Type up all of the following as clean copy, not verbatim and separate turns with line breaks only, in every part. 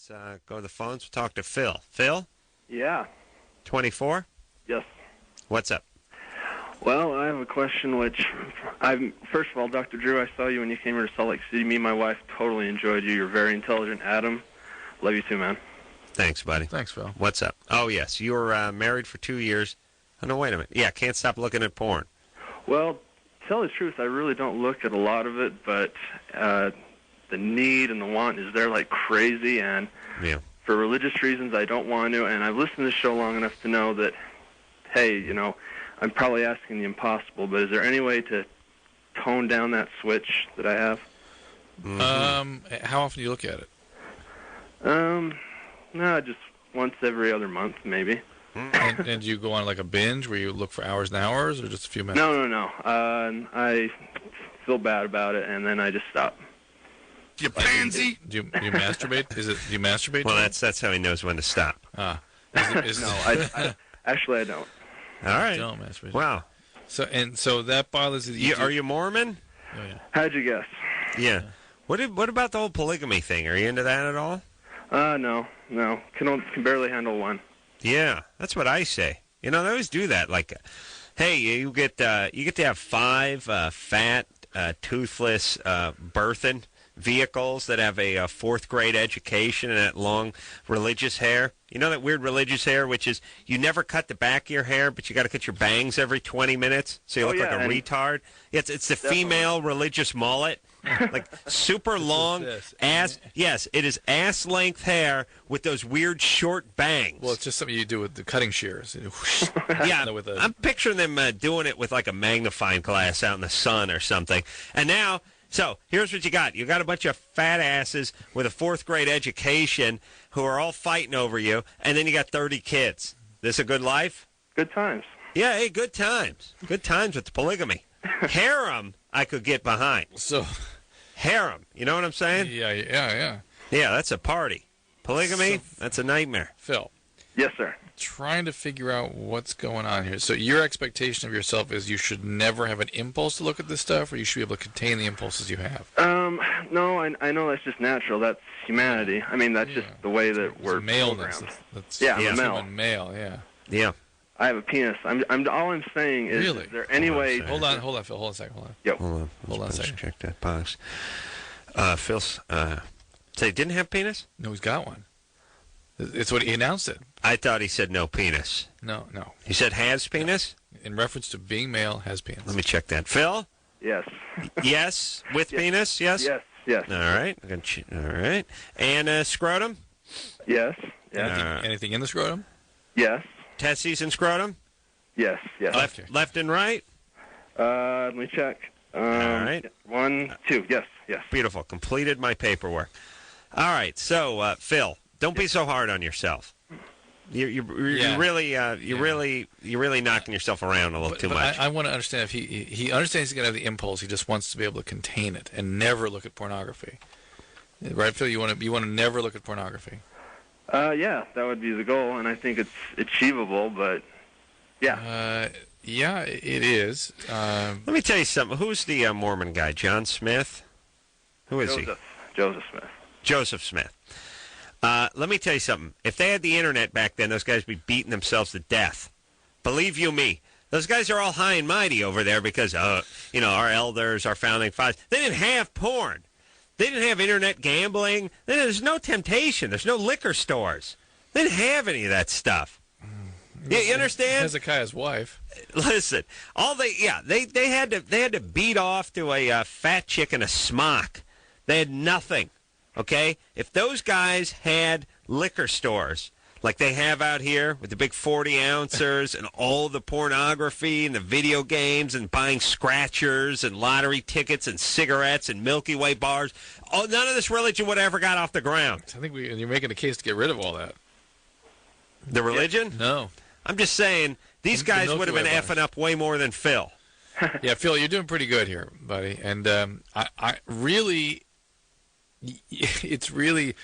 Let's go to the phones. We'll talk to Phil. Phil?
Yeah.
24?
Yes.
What's up?
Well, I have a question which first of all, Dr. Drew, I saw you when you came here to Salt Lake City. Me and my wife totally enjoyed you. You're very intelligent. Adam, love you too, man.
Thanks, buddy.
Thanks, Phil.
What's up? Oh, yes. You were married for 2 years. Oh, no, wait a minute. Yeah, can't stop looking at porn.
Well, to tell the truth, I really don't look at a lot of it, but the need and the want is there like crazy, and for religious reasons, I don't want to, and I've listened to this show long enough to know that, hey, you know, I'm probably asking the impossible, but is there any way to tone down that switch that I have?
Mm-hmm. How often do you look at it?
No, just once every other month, maybe.
And do you go on like a binge where you look for hours and hours, or just a few minutes?
No. I feel bad about it, and then I just stop.
You pansy!
Do you masturbate? Do you masturbate?
Well, that's how he knows when to stop.
No, I actually I don't.
All right.
Don't masturbate.
Wow.
So that bothers you.
Are you Mormon?
Oh, yeah.
How'd you guess?
Yeah. What about the whole polygamy thing? Are you into that at all?
No. Can barely handle one.
Yeah, that's what I say. You know, they always do that. Like, hey, you get to have 5 fat, toothless birthing vehicles that have a 4th grade education and that long religious hair. You know that weird religious hair, which is you never cut the back of your hair, but you got to cut your bangs every 20 minutes, so you look like a retard. It's the female religious mullet. Like super long ass. Yes, it is ass length hair with those weird short bangs.
Well, it's just something you do with the cutting shears.
Yeah, I'm picturing them doing it with like a magnifying glass out in the sun or something. And now, so here's what you got. You got a bunch of fat asses with a 4th grade education who are all fighting over you, and then you got 30 kids. This a good life?
Good times.
Yeah, hey, good times. Good times with the polygamy. Harem, I could get behind.
So,
harem, you know what I'm saying?
Yeah.
Yeah, that's a party. Polygamy, that's a nightmare.
Phil.
Yes, sir.
Trying to figure out what's going on here. So your expectation of yourself is you should never have an impulse to look at this stuff, or you should be able to contain the impulses you have?
No, I know that's just natural. That's humanity. I mean, that's just the way that we're
maleness.
I'm a
male,
Yeah.
I have a penis. All I'm saying is,
really?
Is there any way...
Hold on, Phil. Hold on a second.
Yep.
Hold on a second. Check that box. Phil's... say he didn't have penis?
No, he's got one. It's what he announced it.
I thought he said no penis.
No.
He said has penis?
In reference to being male, has penis.
Let me check that. Phil?
Yes.
Yes? With penis? Yes?
Yes.
All right. All right. And scrotum?
Yes.
Anything in the scrotum?
Yes.
Testes and scrotum?
Yes.
Left and right?
Let me check.
All right.
1, 2. Yes.
Beautiful. Completed my paperwork. All right. So, Phil, don't be so hard on yourself. You're really knocking yourself around a little too much.
I want to understand if he understands he's going to have the impulse. He just wants to be able to contain it and never look at pornography. Right, Phil? You want to never look at pornography.
Yeah, that would be the goal, and I think it's achievable. But yeah.
Yeah, it is.
Let me tell you something. Who's the Mormon guy? John Smith? Who is he?
Joseph Smith.
Joseph Smith. Let me tell you something. If they had the internet back then, those guys would be beating themselves to death. Believe you me. Those guys are all high and mighty over there because, our elders, our founding fathers, they didn't have porn. They didn't have internet gambling. There's no temptation. There's no liquor stores. They didn't have any of that stuff. You understand?
Hezekiah's wife.
Listen, they had to beat off to a fat chick in a smock. They had nothing. Okay? If those guys had liquor stores like they have out here with the big 40-ouncers and all the pornography and the video games and buying scratchers and lottery tickets and cigarettes and Milky Way bars, none of this religion would have ever got off the ground.
I think you're making a case to get rid of all that.
The religion?
No.
I'm just saying these guys would have been effing up way more than Phil.
Yeah, Phil, you're doing pretty good here, buddy. And I really... It's really,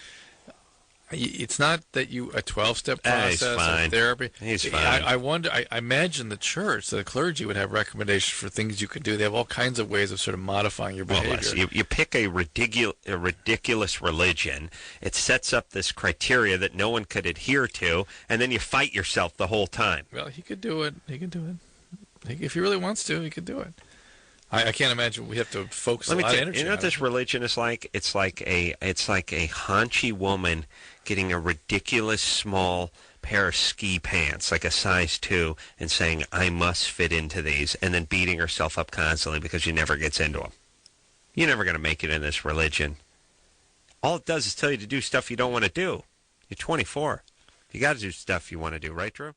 It's not that a 12-step process or therapy.
He's fine.
I wonder. I imagine the church, the clergy, would have recommendations for things you could do. They have all kinds of ways of sort of modifying your behavior.
Well, you pick a ridiculous religion. It sets up this criteria that no one could adhere to, and then you fight yourself the whole time.
Well, he could do it. He could do it. If he really wants to, he could do it. I can't imagine we have to focus a lot of energy.
You know what this religion is like? It's like a haunchy woman getting a ridiculous small pair of ski pants, like a size 2, and saying, I must fit into these, and then beating herself up constantly because she never gets into them. You're never going to make it in this religion. All it does is tell you to do stuff you don't want to do. You're 24. You got to do stuff you want to do, right, Drew?